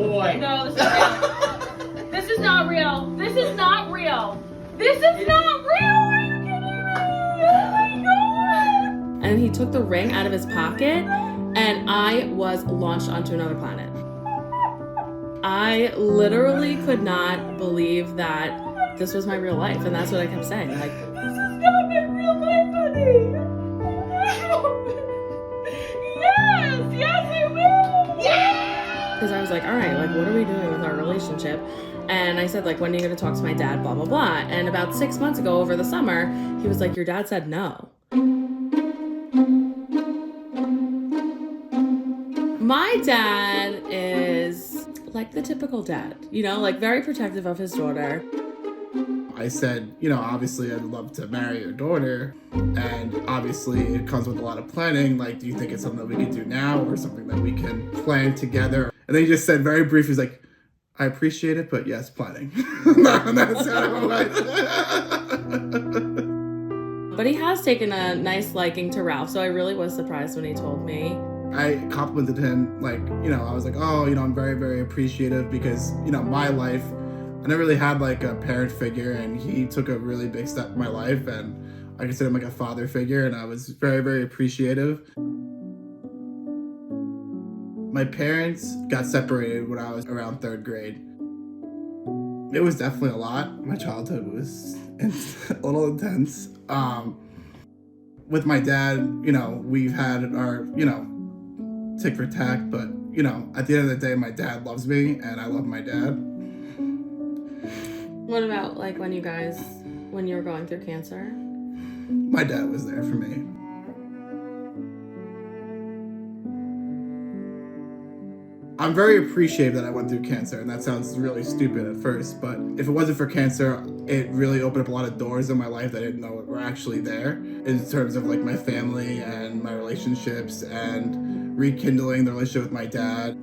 boy. No, this is real. This is not real. This is not real. This is not real. Are you kidding me? Oh my god. And he took the ring out of his pocket, and I was launched onto another planet. I literally could not believe that this was my real life, and that's what I kept saying. Like, this is not my real life, honey. Yes, I will. Yeah. Because I was like, all right, like, what are we doing with our relationship? And I said, like, when are you going to talk to my dad, blah, blah, blah. And about 6 months ago over the summer, he was like, your dad said no. My dad is like the typical dad, you know, like very protective of his daughter. I said, you know, obviously I'd love to marry your daughter, and obviously it comes with a lot of planning. Like, do you think it's something that we can do now or something that we can plan together? And then he just said very briefly, he's like, I appreciate it, but yes, planning. That's kind of what But he has taken a nice liking to Ralph, so I really was surprised when he told me. I complimented him, like, you know, I was like, oh, you know, I'm very, very appreciative because, you know, my life, I never really had like a parent figure, and he took a really big step in my life, and I consider him like a father figure, and I was very, very appreciative. My parents got separated when I was around 3rd grade. It was definitely a lot. My childhood was a little intense. With my dad, you know, we've had our, you know, tick for tack, but, you know, at the end of the day, my dad loves me, and I love my dad. What about like when you were going through cancer? My dad was there for me. I'm very appreciative that I went through cancer, and that sounds really stupid at first, but if it wasn't for cancer, it really opened up a lot of doors in my life that I didn't know were actually there, in terms of like my family and my relationships and rekindling the relationship with my dad.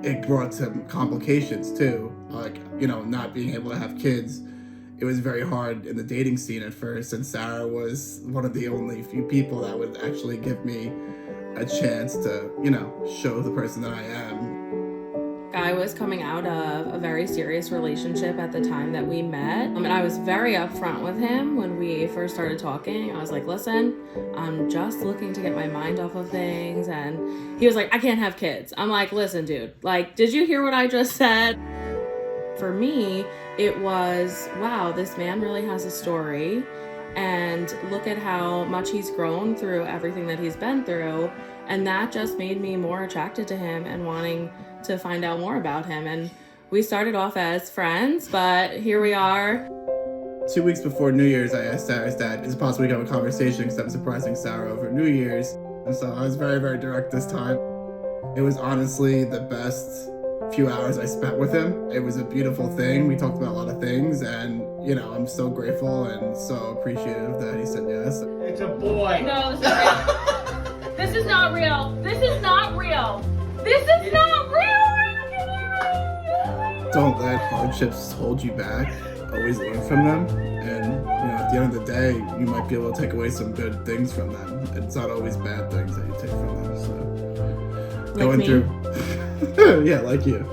It brought some complications too, like, you know, not being able to have kids. It was very hard in the dating scene at first, and Sarah was one of the only few people that would actually give me a chance to, you know, show the person that I am. I was coming out of a very serious relationship at the time that we met. And I was very upfront with him when we first started talking. I was like, listen, I'm just looking to get my mind off of things. And he was like, I can't have kids. I'm like, listen, dude, like, did you hear what I just said? For me, it was, wow, this man really has a story. And look at how much he's grown through everything that he's been through. And that just made me more attracted to him and wanting to find out more about him. And we started off as friends, but here we are. 2 weeks before New Year's, I asked Sarah's dad, is it possible we have a conversation because I'm surprising Sarah over New Year's? And so I was very, very direct this time. It was honestly the best few hours I spent with him. It was a beautiful thing. We talked about a lot of things, and, you know, I'm so grateful and so appreciative that he said yes. It's a boy. No, this is real. This is not real. This is not real. This is not real. Are you kidding me? Don't let hardships hold you back. Always learn from them. And, you know, at the end of the day, you might be able to take away some good things from them. It's not always bad things that you take from them. So, Like going me? through, yeah, like you.